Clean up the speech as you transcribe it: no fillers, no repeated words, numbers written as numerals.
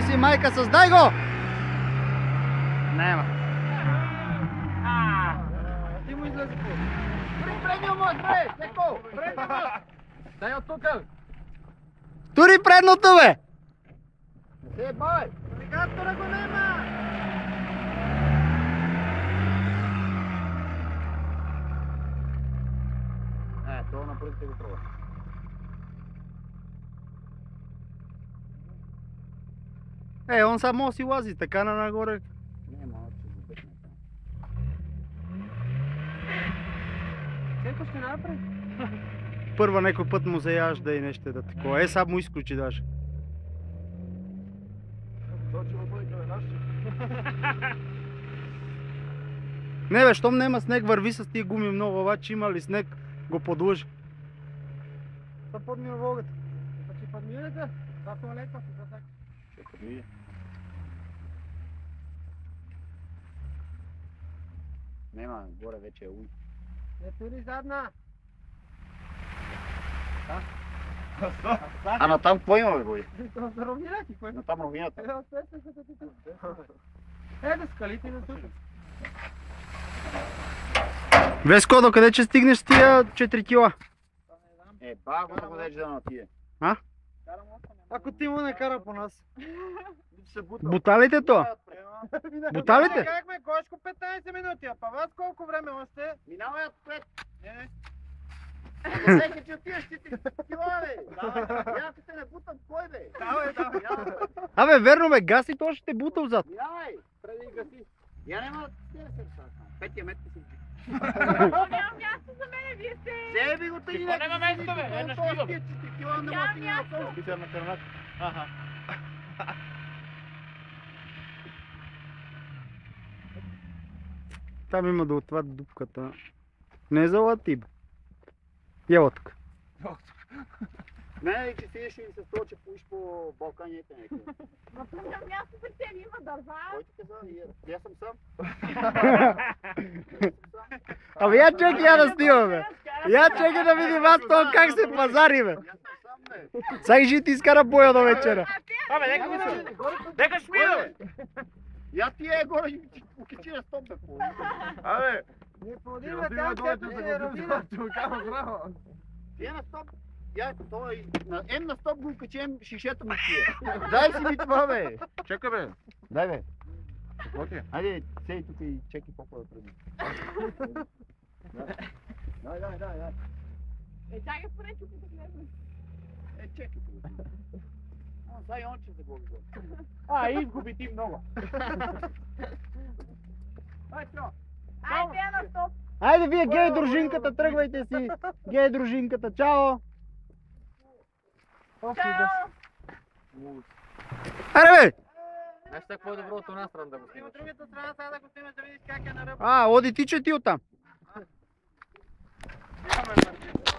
Ти си майка, създай го! Нема. Ти му излезе по. Предния мост, бре! Леко! Предния мост! Дай от тук! Тури предното, бе! Е, бай! Навигатора го нема! Това напред ще го пробва. Он само си лази, така на нагоре. Не, малко ще го бехне там. Сенко ще напред. Първа некой път му заяжда и нещо да такова. Сега му изключи даже. Не бе, щом нема снег, върви с тия гуми много, обаче има ли снег, го подлъжи. Та подмива вогата. Па ще подминете? За туалетка си за так. Ще подмие. Нема, горе вече е уй. Не тури задна. А на там какво има, бе, бой? Това са ровнинаки, кое? На там ровината. Да скалите на тук. Веско, докъде че стигнеш с тия 4 кила? Баго да го дадеш да натие. А? Ако ти му не кара по нас. Буталите то? Буталите? Чакахме Гошко 15 минути, а па вас колко време още? Минавай отпред. Не. Всеки, че отиваш ти кила, бе. Я те не бутам, кой, бе? Давай. Абе, верно бе, гаси, то ще те бута отзад. Минавай. Преди гаси. Я няма да те се ръса. Петия метка си. Нямам място за мен, вие сте... Вземи го тъй. Какво няма место, бе? Една шпигъл. Нямам място. Списър на храната. Аха. Там има да отварят дупката. Не е за латиб. Елотък. Не, че седиш и се струва, че поиш по Балканите някакво. Но тук нямам място за тебе, има дърва. Кой ти каза? Я съм сам. Абе, я чакай я да снимаме. Я чакай да видим аз това как се пазари, бе. Я съм сам, бе. Сега ще ти изкара боя до вечера. Абе, нека ми се. Нека шмида, бе. Я ти е горе и покичи на стоп, бе. Абе. Не подима там, където се родина. Ти е на стоп. Я той на М на стоп го качем шишето му тия. Дай си ми това, бе. Чакай, бе. Дай, бе. Какво ти е? Хайде, сей тук и чеки по-хора преди. Дай. Чакай поне тук да гледам. Чеки тук. Сега и он ще се гоби. Изгуби ти много. Айде на стоп. Айде вие гей дружинката, тръгвайте си. Гей дружинката, чао. Чао. Аре бе! Знаеш какво е добро от една страна да го снимаш? От другата страна сега да го снимаш да видиш как е на ръба. Оди ти че ти оттам.